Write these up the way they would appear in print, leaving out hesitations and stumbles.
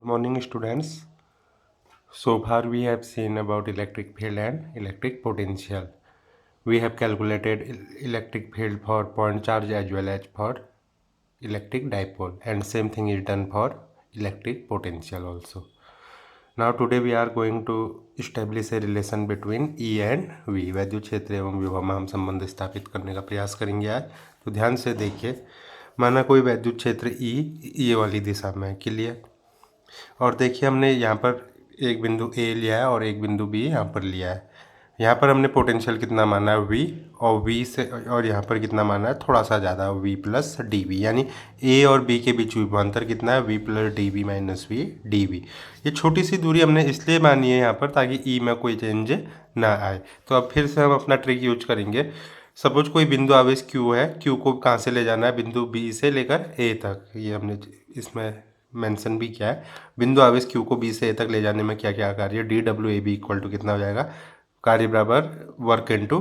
Morning students. So far we have seen about electric field and electric potential. We have calculated electric field for point charge as well as for electric dipole, and same thing is done for electric potential also. Now today we are going to establish a relation between E and V. वैद्युत क्षेत्र एवं विभव में हम संबंध स्थापित करने का प्रयास करेंगे आज। तो ध्यान से देखिए, माना कोई वैद्युत क्षेत्र E ये वाली दिशा में, क्लियर। और देखिए हमने यहाँ पर एक बिंदु ए लिया है और एक बिंदु बी यहाँ पर लिया है। यहाँ पर हमने पोटेंशियल कितना माना है वी, और वी से और यहाँ पर कितना माना है थोड़ा सा ज़्यादा वी प्लस डी वी, यानी ए और बी के बीच विभवांतर कितना है V plus D V minus V D V. ये छोटी सी दूरी हमने इसलिए मानी है यहाँ पर ताकि ई में कोई चेंज ना आए। तो अब फिर से हम अपना ट्रिक यूज करेंगे। सपोज कोई बिंदु आवेश क्यू है, क्यू को कहाँ से ले जाना है, बिंदु बी से लेकर ए तक। ये हमने इसमें मेंशन भी किया है। बिंदु आवेश क्यू को बी से ए तक ले जाने में क्या क्या कार्य, D W A B equal to कितना हो जाएगा, कार्य बराबर work into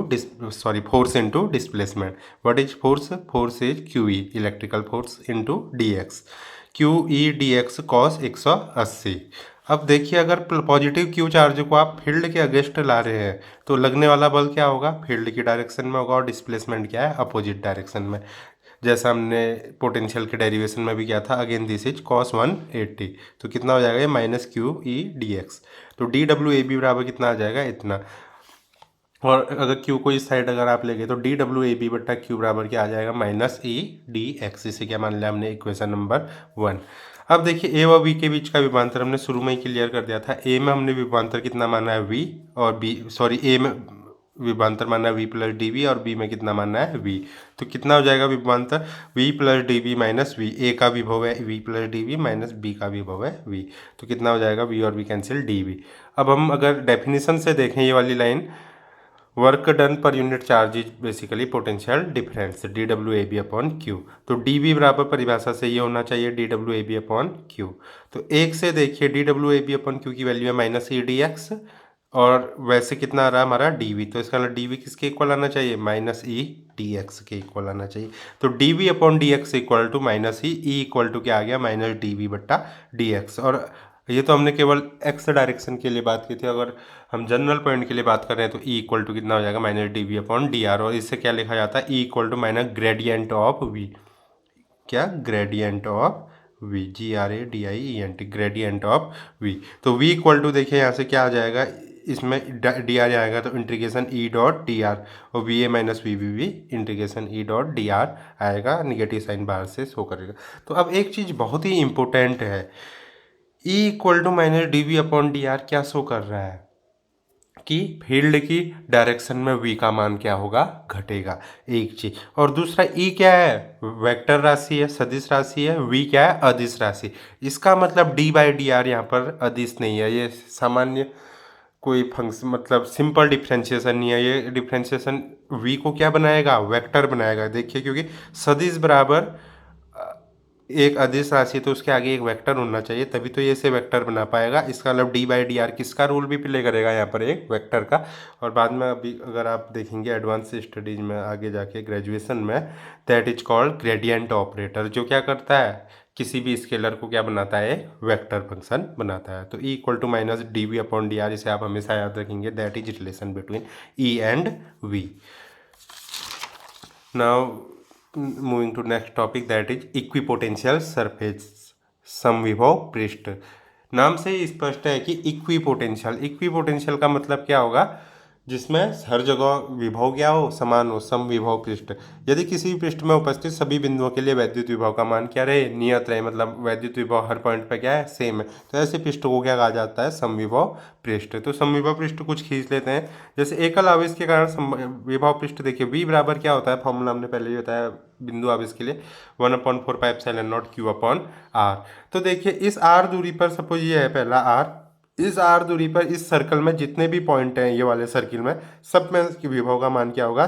force into displacement. What is force, force is Q E electrical force into D X, Q E D X cos 180। अब देखिए अगर पॉजिटिव क्यू चार्ज को आप फील्ड के अगेंस्ट ला रहे हैं तो लगने वाला बल क्या होगा, फील्ड की डायरेक्शन में होगा, और डिस्प्लेसमेंट क्या है, अपोजिट डायरेक्शन में। जैसा हमने पोटेंशियल के डेरिवेशन में भी किया था, अगेन दिस इज cos 180। तो कितना हो जाएगा ये minus Q E D x. तो डी डब्ल्यू ए बी बराबर कितना आ जाएगा, इतना। और अगर क्यू को इस साइड अगर आप ले गए तो डी डब्ल्यू ए बी बट्टा क्यू बराबर क्या आ जाएगा, माइनस ई डी एक्स। इसे क्या मान लिया हमने, इक्वेशन नंबर 1। अब देखिए ए और बी के बीच का विभवांतर हमने शुरू में ही क्लियर कर दिया था। ए में हमने विभवांतर कितना माना है वी, और बी ए में विभवांतर माना है वी प्लस डी वी, और बी में कितना माना है वी। तो कितना हो जाएगा विभवांतर, V plus D V minus V. A का विभव है V plus D V minus B का विभव है वी। तो कितना हो जाएगा, वी और वी कैंसिल, डी वी। अब हम अगर डेफिनेशन से देखें ये वाली line, work done per unit charge is basically potential difference D W A B upon Q. तो डी वी बराबर परिभाषा से ये होना चाहिए D W A B upon Q. तो एक से देखिए D W A B upon Q की वैल्यू है माइनस ई डी एक्स, और वैसे कितना आ रहा है हमारा डी वी। तो इसका मतलब डी वी किसके इक्वल आना चाहिए, माइनस ई डी एक्स के इक्वल आना चाहिए। तो D V upon D X equal to minus E equal to क्या आ गया, माइनस डी वी बट्टा डी एक्स। और ये तो हमने केवल एक्स डायरेक्शन के लिए बात की थी। अगर हम जनरल पॉइंट के लिए बात कर रहे हैं तो ई इक्वल टू कितना हो जाएगा, minus D V upon D R. और इससे क्या लिखा जाता है, E equal to minus gradient of V. क्या, gradient of V, G R A D I E N T, gradient of V. तो वी इक्वल टू देखिए यहाँ से क्या आ जाएगा, इसमें डी आर आएगा तो integration E dot D R, और V A minus V V V integration E dot D R आएगा, निगेटिव साइन बाहर से शो करेगा। तो अब एक चीज़ बहुत ही इंपॉर्टेंट है, E equal to minus D V upon D R क्या शो कर रहा है कि फील्ड की डायरेक्शन में v का मान क्या होगा, घटेगा, एक चीज। और दूसरा ई क्या है, वेक्टर राशि है, सदिश राशि है, v क्या है, अदिश राशि। इसका मतलब d बाई डी आर यहाँ पर अदिश नहीं है, ये सामान्य कोई फंक्शन मतलब सिंपल डिफ्रेंशिएशन नहीं है। ये डिफ्रेंशिएशन v को क्या बनाएगा, वेक्टर बनाएगा। देखिए क्योंकि सदिश बराबर एक अदिश राशि तो उसके आगे एक वेक्टर होना चाहिए, तभी तो ये से वेक्टर बना पाएगा। इसका मतलब डी बाई डी आर किसका रोल भी प्ले करेगा यहाँ पर, एक वेक्टर का। और बाद में अभी अगर आप देखेंगे एडवांस स्टडीज में आगे जाके ग्रेजुएशन में, that is called gradient operator, जो क्या करता है, किसी भी स्केलर को क्या बनाता है, वेक्टर फंक्शन बनाता है। तो E equal to minus D V upon D R, इसे आप हमेशा याद रखेंगे, that is relation between E and V. Now moving to next topic, that is equipotential surface, समविभव पृष्ठ। नाम से ही स्पष्ट है कि इक्विपोटेंशियल, इक्विपोटेंशियल का मतलब क्या होगा, जिसमें हर जगह विभव क्या हो, समान हो, समविभव पृष्ठ। यदि किसी भी पृष्ठ में उपस्थित सभी बिंदुओं के लिए वैद्युत विभव का मान क्या रहे, नियत रहे, मतलब वैद्युत विभव हर पॉइंट पे क्या है, सेम है, तो ऐसे पृष्ठ को क्या कहा जाता है, समविभव पृष्ठ। तो समविभव पृष्ठ कुछ खींच लेते हैं। जैसे एकल आवेश के कारण विभव पृष्ठ, देखिए v बराबर क्या होता है, फॉर्मूला हमने पहले ही बताया बिंदु आवेश के लिए, 1/4πε0 q अपॉन आर। तो देखिए इस r दूरी पर, सपोज ये है पहला r, इस r दूरी पर इस सर्कल में जितने भी पॉइंट हैं, ये वाले सर्किल में, सब में विभव का मान क्या होगा,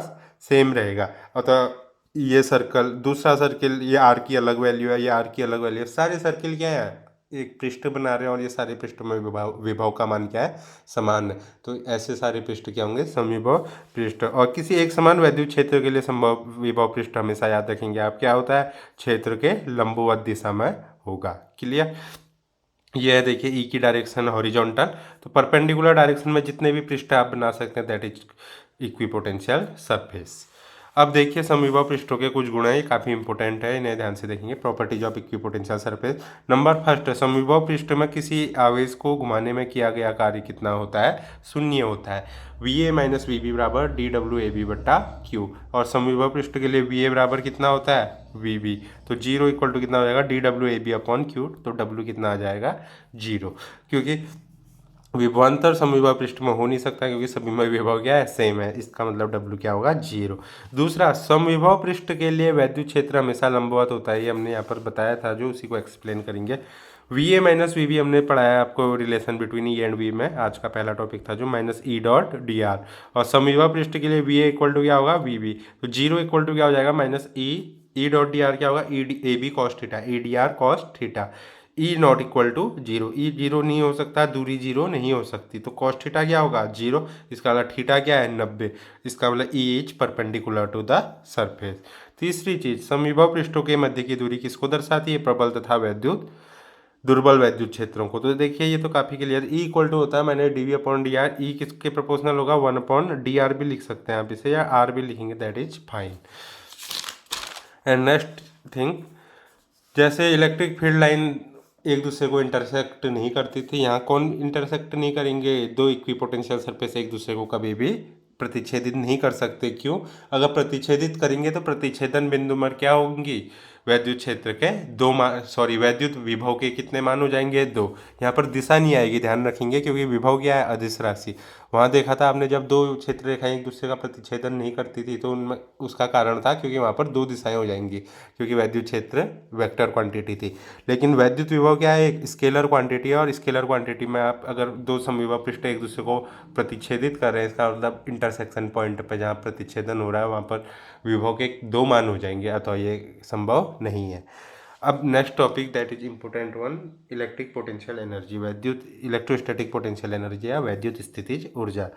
सेम रहेगा। अतः ये सर्कल, दूसरा सर्किल, ये r की अलग वैल्यू है, ये r की अलग वैल्यू है, सारे सर्किल क्या है, एक पृष्ठ बना रहे हैं, और ये सारे पृष्ठों में विभव का मान क्या है, समान है। तो ऐसे सारे पृष्ठ क्या होंगे, समविभव पृष्ठ। और किसी एक समान वैद्युत क्षेत्र के लिए संभव विभव पृष्ठ हमेशा याद रखेंगे आप, क्या होता है, क्षेत्र के लंबवत दिशा में होगा, क्लियर। ये है देखिए ई की डायरेक्शन हॉरिजॉन्टल, तो परपेंडिकुलर डायरेक्शन में जितने भी पृष्ठ आप बना सकते हैं दैट इज इक्विपोटेंशियल सरफेस। अब देखिए समविभव पृष्ठों के कुछ गुण हैं, ये काफ़ी इंपॉर्टेंट है, इन्हें ध्यान से देखेंगे। Properties of equipotential surface. Number first, समविभव पृष्ठ में किसी आवेश को घुमाने में किया गया कार्य कितना होता है? शून्य होता है। V A minus V B बराबर डी डब्ल्यू ए बी बट्टा क्यू, और समविभव पृष्ठ के लिए वी ए बराबर कितना होता है? V B. तो जीरो इक्वल टू कितना हो जाएगा? D W A B upon Q, तो डब्ल्यू कितना आ जाएगा? जीरो, क्योंकि विभवांतर समविभव पृष्ठ में हो नहीं सकता, क्योंकि सभी में विभव क्या है? सेम है, इसका मतलब डब्ल्यू क्या होगा? जीरो। दूसरा, समविभव पृष्ठ के लिए वैद्युत क्षेत्र हमेशा लंबवत होता है, ये हमने यहाँ पर बताया था, जो उसी को एक्सप्लेन करेंगे। V A minus V B हमने पढ़ाया आपको, relation between E and V में, आज का पहला टॉपिक था जो minus E dot D R. और समविभव पृष्ठ के लिए वी ए इक्वल टू क्या होगा? V B. तो जीरो इक्वल टू क्या हो जाएगा? Minus E dot D R क्या होगा? E A B cos theta, E D R cos theta. E not equal to zero, E zero नहीं हो सकता, दूरी जीरो नहीं हो सकती, तो कॉस थीटा क्या होगा? जीरो। इसका मतलब थीटा क्या है? 90। इसका मतलब E is perpendicular to the surface. तीसरी चीज, समविभव पृष्ठों के मध्य की दूरी किसको दर्शाती है? प्रबल तथा वैद्युत दुर्बल वैद्युत क्षेत्रों को। तो देखिए ये तो काफी क्लियर, ई इक्वल टू होता है मैंने D V upon D R, E किसके प्रोपोर्शनल होगा? 1 अपॉन डी आर भी लिख सकते हैं आप इसे, या आर भी लिखेंगे, that is fine. And next thing, जैसे इलेक्ट्रिक फील्ड लाइन एक दूसरे को इंटरसेक्ट नहीं करती थी, यहाँ कौन इंटरसेक्ट नहीं करेंगे? दो इक्विपोटेंशियल सरफेस एक दूसरे को कभी भी प्रतिच्छेदित नहीं कर सकते। क्यों? अगर प्रतिच्छेदित करेंगे तो प्रतिच्छेदन बिंदु पर क्या होंगी? वैद्युत क्षेत्र के दो मान, सॉरी वैद्युत विभव के कितने मान हो जाएंगे? दो। यहाँ पर दिशा नहीं आएगी, ध्यान रखेंगे, क्योंकि विभव क्या है? अदिश राशि। वहाँ देखा था आपने, जब दो क्षेत्र रेखाएं एक दूसरे का प्रतिच्छेदन नहीं करती थी तो उनमें उसका कारण था क्योंकि वहाँ पर दो दिशाएं हो जाएंगी, क्योंकि वैद्युत क्षेत्र वेक्टर क्वांटिटी थी। लेकिन वैद्युत विभव क्या है? एक स्केलर क्वांटिटी है, और स्केलर क्वांटिटी में आप अगर दो समविभव पृष्ठ एक दूसरे को प्रतिच्छेदित कर रहे हैं, इसका मतलब इंटरसेक्शन पॉइंट पर जहाँ प्रतिच्छेदन हो रहा है वहाँ पर विभव के दो मान हो जाएंगे, अतः ये संभव नहीं है। अब next topic that is important one, electric potential energy, वैद्युत इलेक्ट्रोस्टैटिक पोटेंशियल एनर्जी या वैद्युत स्थितिज ऊर्जा।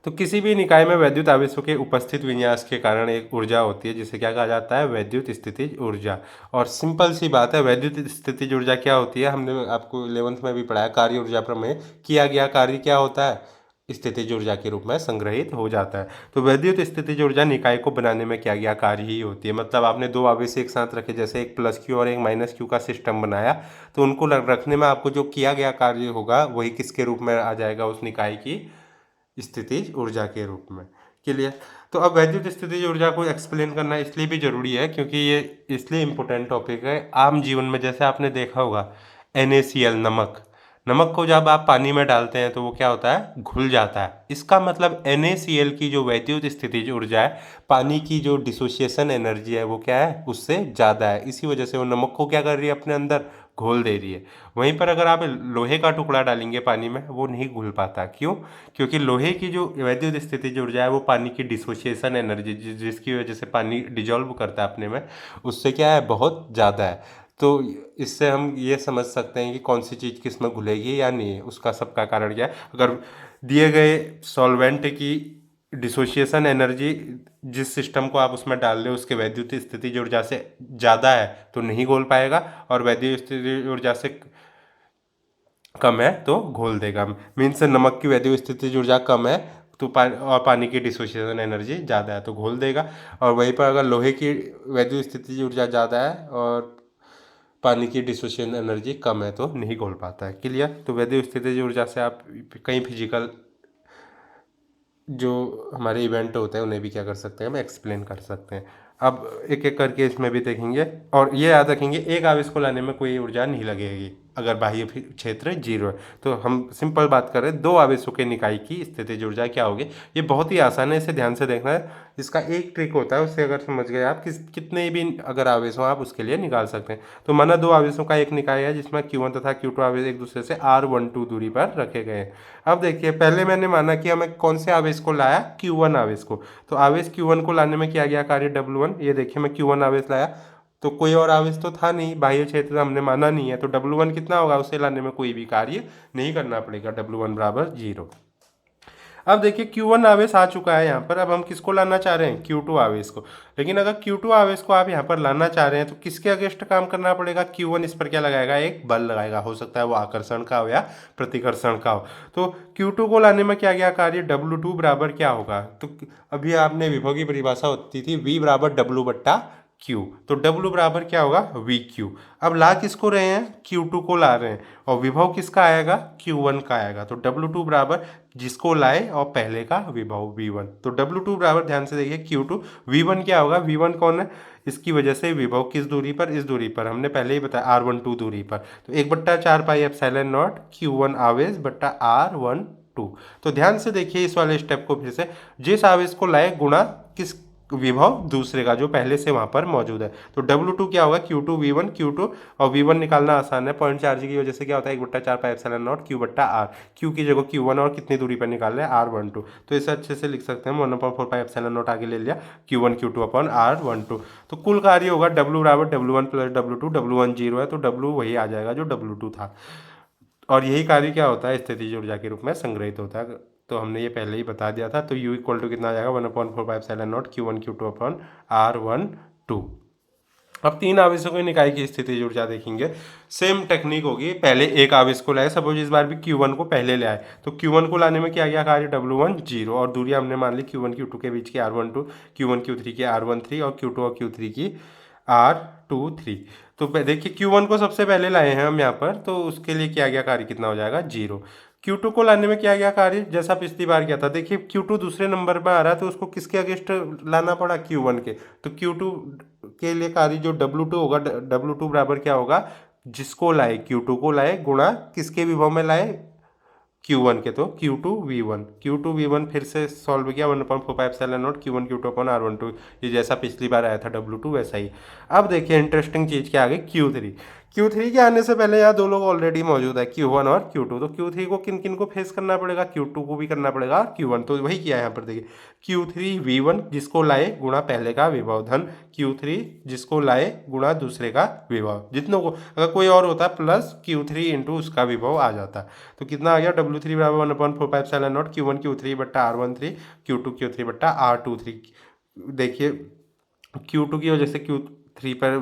तो किसी भी निकाय में वैद्युत आवेशों के उपस्थित विन्यास के कारण एक ऊर्जा होती है, जिसे क्या कहा जाता है? वैद्युत स्थितिज ऊर्जा। और सिंपल सी बात है, वैद्युत स्थितिज ऊर्जा क्या होती है? हमने आपको 11th में भी पढ़ाया, कार्य ऊर्जा प्रमेय। किया गया कार्य क्या होता है? स्थितिज ऊर्जा के रूप में संग्रहित हो जाता है। तो वैद्युत स्थितिज ऊर्जा निकाय को बनाने में किया गया कार्य ही होती है। मतलब आपने दो आवेश एक साथ रखे, जैसे एक प्लस क्यू और एक माइनस क्यू का सिस्टम बनाया, तो उनको रखने में आपको जो किया गया कार्य होगा वही किसके रूप में आ जाएगा? उस निकाय की स्थितिज ऊर्जा के रूप में। क्लियर? तो अब वैद्युत स्थितिज ऊर्जा को एक्सप्लेन करना इसलिए भी जरूरी है क्योंकि ये इसलिए इम्पोर्टेंट टॉपिक है। आम जीवन में जैसे आपने देखा होगा NaCl, नमक, नमक को जब आप पानी में डालते हैं तो वो क्या होता है? घुल जाता है। इसका मतलब NaCl की जो वैद्युत स्थितिज ऊर्जा है, पानी की जो डिसोसिएशन एनर्जी है वो क्या है? उससे ज़्यादा है। इसी वजह से वो नमक को क्या कर रही है? अपने अंदर घोल दे रही है। वहीं पर अगर आप लोहे का टुकड़ा डालेंगे पानी में, वो नहीं घुल पाता। क्यों? क्योंकि लोहे की जो वैद्युत स्थितिज ऊर्जा है वो पानी की डिसोसिएशन एनर्जी, जिसकी वजह से पानी डिजॉल्व करता है अपने में, उससे क्या है? बहुत ज़्यादा है। तो इससे हम ये समझ सकते हैं कि कौन सी चीज़ किस में घुलेगी या नहीं, उसका सबका कारण क्या है। अगर दिए गए सॉल्वेंट की डिसोसिएशन एनर्जी जिस सिस्टम को आप उसमें डाल रहे हो उसके वैद्युत स्थितिज ऊर्जा से ज़्यादा है तो नहीं घोल पाएगा, और वैद्युत स्थितिज ऊर्जा से कम है तो घोल देगा। मीन्स नमक की वैद्युत स्थितिज ऊर्जा कम है तो पानी की डिसोसिएशन एनर्जी ज़्यादा है तो घोल देगा। और वहीं पर अगर लोहे की वैद्युत स्थितिज ऊर्जा ज़्यादा है और पानी की डिसोसिएशन एनर्जी कम है तो नहीं घोल पाता है। क्लियर? तो वैद्युत स्थितिज ऊर्जा से आप कई फिजिकल जो हमारे इवेंट होते हैं उन्हें भी क्या कर सकते हैं? हम एक्सप्लेन कर सकते हैं। अब एक एक करके इसमें भी देखेंगे, और ये याद रखेंगे एक आवेश को लाने में कोई ऊर्जा नहीं लगेगी अगर बाह्य क्षेत्र जीरो है। तो हम सिंपल बात करें, दो आवेशों के निकाय की स्थितिज ऊर्जा क्या होगी? ये बहुत ही आसान है, इसे ध्यान से देखना है। इसका एक ट्रिक होता है, उससे अगर समझ गए आप, कितने भी अगर आवेश हो आप उसके लिए निकाल सकते हैं। तो माना दो आवेशों का एक निकाय है जिसमें Q1 तथा Q2 आवेश एक दूसरे से R12 दूरी पर रखे गए हैं। अब देखिए, पहले मैंने माना कि हमें कौन से आवेश को लाया? Q1 आवेश को। तो आवेश Q1 को लाने में किया गया कार्य W1। ये देखिए मैं Q1 आवेश लाया तो कोई और आवेश तो था नहीं, बाह्य क्षेत्र हमने माना नहीं है, तो W1 कितना होगा? उसे लाने में कोई भी कार्य नहीं करना पड़ेगा, W1 बराबर 0। अब देखिए Q1 आवेश आ चुका है यहाँ पर, अब हम किसको लाना चाह रहे हैं, Q2 आवेश को। लेकिन अगर Q2 आवेश को आप यहाँ पर लाना चाह रहे हैं तो किसके अगेंस्ट काम करना पड़ेगा, Q1 इस पर क्या लगाएगा, एक बल लगाएगा, हो सकता है वो आकर्षण का हो या प्रतिकर्षण का हो। तो Q2 को लाने में क्या गया कार्य, W2 बराबर क्या होगा, तो अभी आपने विभव की परिभाषा होती थी V बराबर W बट्टा Q, तो W बराबर क्या होगा, VQ। अब ला किसको रहे हैं, Q2 को ला रहे हैं, और विभव किसका आएगा, Q1 का आएगा। तो W2 बराबर जिसको लाए और पहले का विभव V1, तो W2 बराबर ध्यान से देखिए Q2, V1 क्या होगा, V1 कौन है, इसकी वजह से विभव किस दूरी पर, इस दूरी पर, हमने पहले ही बताया R12 दूरी पर। तो 1/4 पाई एप्सिलॉन नॉट Q1 आवेश बट्टा R12। तो ध्यान से देखिए इस वाले स्टेप को फिर से, जिस आवेश को लाए गुणा किस विभव दूसरे का जो पहले से वहां पर मौजूद है। तो W2 क्या होगा, Q2 V1, Q2 और V1 निकालना आसान है, पॉइंट चार्ज की वजह से क्या होता है 1/4 पाई एप्सिलॉन नॉट Q बट्टा R, Q की जगह Q1 और कितनी दूरी पर निकाल रहे हैं R12, तो इसे अच्छे से लिख सकते हैं 1/4 पाई एप्सिलॉन नॉट आगे ले लिया Q1 Q2 अपॉन R12। तो कुल कार्य होगा W बराबर W1 प्लस W2, W1 0 है तो W वही आ जाएगा जो W2 था, और यही कार्य क्या होता है, स्थितिज ऊर्जा के रूप में संग्रहित होता है। तो हमने ये पहले ही बता दिया था। तो U इक्वल टू कितना आ जाएगा, 1/4 epsilon not Q1 Q2 upon R12। अब तीन आवेशों की निकाय की स्थितिज ऊर्जा देखेंगे। सेम टेक्निक होगी, पहले एक आवेश को लाए, सपोज इस बार भी Q1 को पहले ले आए, तो Q1 को लाने में क्या गया कार्य, W1 0, और दूरी हमने मान ली Q1 Q2 के बीच की R12, Q1 Q3 की R13 और Q2 और Q3 की R23। तो देखिए Q1 को सबसे पहले लाए हैं हम यहाँ पर, तो उसके लिए किया गया कार्य कितना हो जाएगा, 0। Q2 को लाने में क्या गया कार्य, जैसा पिछली बार किया था, देखिए Q2 दूसरे नंबर पर आ रहा है तो उसको किसके अगेंस्ट लाना पड़ा, Q1 के। तो Q2 के लिए कार्य जो W2 होगा, W2 बराबर क्या होगा, जिसको लाए Q2 को लाए गुणा किसके विभव में लाए, Q1 के, तो Q2 V1 फिर से सॉल्व किया, 1/4 epsilon not Q1 Q2 upon R12, ये जैसा पिछली बार आया था W2 वैसा ही। अब देखिए इंटरेस्टिंग चीज़ क्या आ गई, Q3 के आने से पहले यहाँ दो लोग ऑलरेडी मौजूद है, Q1 और Q2। तो Q3 को किन किन को फेस करना पड़ेगा, Q2 को भी करना पड़ेगा और Q1, तो वही किया है यहाँ पर देखिए, Q3V1 जिसको लाए गुणा पहले का विभव धन Q3 जिसको लाए गुणा दूसरे का विभव, जितनों को, अगर कोई और होता प्लस Q3 इंटू उसका विभव आ जाता। तो कितना आ गया, W3 बराबर 1/4 एप्सिलॉन नॉट Q1 Q3 बट्टा R13, Q2 Q3 बट्टा R23। देखिए Q2 की वजह से Q3 पर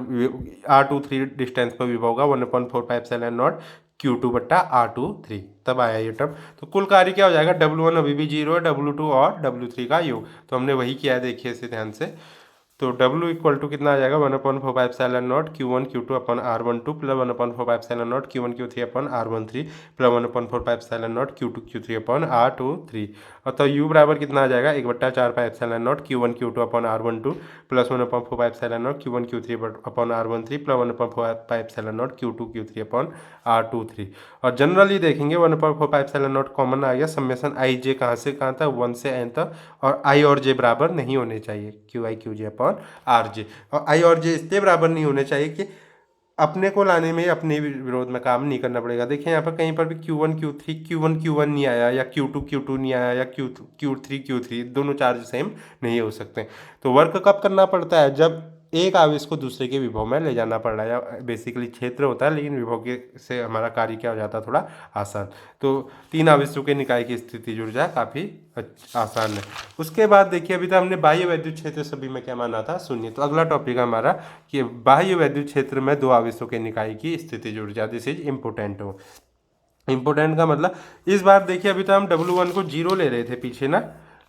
R23 डिस्टेंस पर विभव होगा 1/4 एप्सिलॉन नॉट Q2 बट्टा R23, तब आया ये टर्म। तो कुल कार्य क्या हो जाएगा, W1 अभी भी 0 है, W2 और W3 का योग, तो हमने वही किया है, देखिए इसे ध्यान से। तो W इक्वल टू कितना आ जाएगा, 1/4 epsilon not Q1 Q2 upon R12 plus 1/4 epsilon not Q1 Q3 upon R13 plus 1/4 epsilon not Q2 Q3 upon R23। और तो U बराबर कितना आ जाएगा, 1/4 pi epsilon not Q1 Q2 upon R12 plus 1/4 epsilon not Q1 Q3 upon R13 plus 1/4 pi epsilon not Q2 Q3 upon R23। और generally देखेंगे 1/4 epsilon not common आ गया, summation i जे कहाँ से कहाँ तक, 1 से n तक, और आई और जे बराबर नहीं होने चाहिए, QI QJ अपॉन RJ, और आई और जे इसलिए बराबर नहीं होने चाहिए कि अपने को लाने में अपने विरोध में काम नहीं करना पड़ेगा। देखिए यहाँ पर कहीं पर भी Q1 Q3 Q1 Q1 नहीं आया, या Q2 Q2 नहीं आया, या Q3 Q3, दोनों चार्ज सेम नहीं हो सकते। तो वर्क कब करना पड़ता है, जब एक आवेश को दूसरे के विभव में ले जाना पड़ रहा है, या बेसिकली क्षेत्र होता है, लेकिन विभव के से हमारा कार्य क्या हो जाता है, थोड़ा आसान। तो तीन आवेशों के निकाय की स्थिति ऊर्जा काफ़ी आसान है। उसके बाद देखिए अभी तो हमने बाह्य वैद्युत क्षेत्र सभी में क्या माना था, शून्य। तो अगला टॉपिक है हमारा कि बाह्य वैद्युत क्षेत्र में दो आवेशों के निकाय की स्थिति ऊर्जा, दिस इज इम्पोर्टेंट हो। इम्पोर्टेंट का मतलब, इस बार देखिए अभी तो हम W1 को 0 ले रहे थे पीछे ना,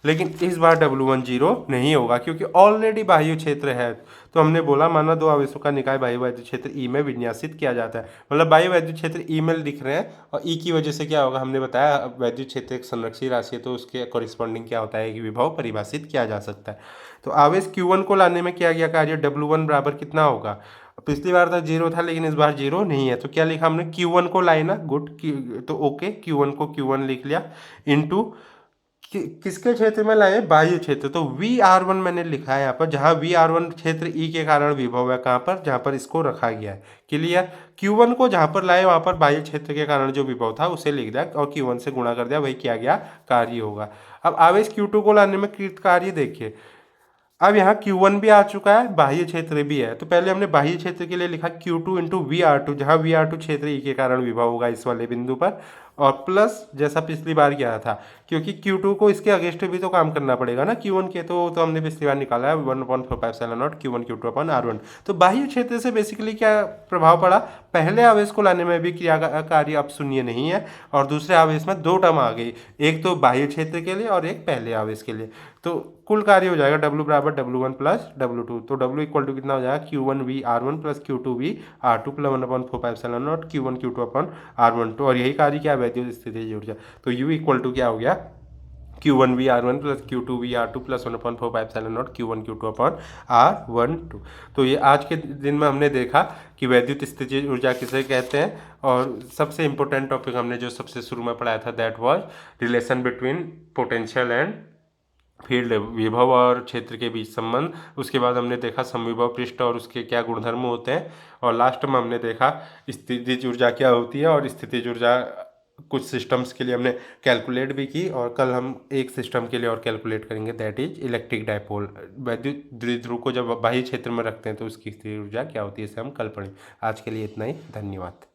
लेकिन इस बार W1 0 नहीं होगा क्योंकि ऑलरेडी बाह्य क्षेत्र है। तो हमने बोला माना दो आवेशों का निकाय बाह्य वैद्युत क्षेत्र E में विन्यासित किया जाता है, मतलब बाह्य वैद्युत क्षेत्र E में लिख रहे हैं, और E की वजह से क्या होगा, हमने बताया वैद्युत क्षेत्र एक संरक्षित राशि है, तो उसके कॉरिस्पॉन्डिंग क्या होता है कि विभव परिभाषित किया जा सकता है। तो आवेश Q1 को लाने में किया गया कार्य W1 बराबर कितना होगा, पिछली बार तक 0 था लेकिन इस बार 0 नहीं है, तो क्या लिखा हमने, Q1 को लाए ना, गुड, तो ओके Q1 को Q1 लिख लिया, इंटू किसके क्षेत्र में लाए, बाह्य क्षेत्र। तो VR1 मैंने लिखा है यहाँ पर, जहाँ VR1 क्षेत्र E के कारण विभव है, कहाँ पर, जहाँ पर इसको रखा गया है, क्लियर। Q1 को जहाँ पर लाए वहाँ पर बाह्य क्षेत्र के कारण जो विभव था उसे लिख दिया और Q1 से गुणा कर दिया, वही किया गया कार्य होगा। अब आवेश Q2 को लाने में कृत कार्य देखिए, अब यहाँ Q1 भी आ चुका है, बाह्य क्षेत्र भी है। तो पहले हमने बाह्य क्षेत्र के लिए लिखा Q2 इंटू VR2, जहाँ VR2 क्षेत्र E के कारण विभव होगा इस वाले बिंदु पर, और प्लस जैसा पिछली बार किया था, क्योंकि Q2 को इसके अगेंस्ट भी तो काम करना पड़ेगा ना Q1 के, तो हमने पिछली बार निकाला है 1/4πε0 Q1 Q2 अपॉन R1। तो बाह्य क्षेत्र से बेसिकली क्या प्रभाव पड़ा, पहले आवेश को लाने में भी क्रियाकारी अब शून्य नहीं है, और दूसरे आवेश में दो टर्म आ गई, एक तो बाह्य क्षेत्र के लिए और एक पहले आवेश के लिए। तो कुल कार्य हो जाएगा W बराबर W1 प्लस W2। तो W इक्वल टू कितना हो जाएगा, Q1V R1 plus Q2V R2 plus 1/4πε0 Q1 Q2 upon R12। और यही कार्य क्या है, वैद्युत स्थितिज ऊर्जा। तो U इक्वल टू क्या हो गया, Q1V R1 plus Q2V R2 plus 1/4πε0 Q1 Q2 upon R12। तो ये आज के दिन में हमने देखा कि वैद्युत स्थितिज ऊर्जा किसे कहते हैं। और सबसे इम्पोर्टेंट टॉपिक हमने जो सबसे शुरू में पढ़ाया था, that was relation between potential and field, विभव और क्षेत्र के बीच संबंध। उसके बाद हमने देखा समविभव पृष्ठ और उसके क्या गुणधर्म होते हैं, और लास्ट में हमने देखा स्थितिज ऊर्जा क्या होती है, और स्थितिज ऊर्जा कुछ सिस्टम्स के लिए हमने कैलकुलेट भी की, और कल हम एक सिस्टम के लिए और कैलकुलेट करेंगे, दैट इज इलेक्ट्रिक डायपोल। वैद्युत द्विध्रुव को जब बाह्य क्षेत्र में रखते हैं तो उसकी स्थितिज ऊर्जा क्या होती है, इसे हम कल पढ़ें। आज के लिए इतना ही, धन्यवाद।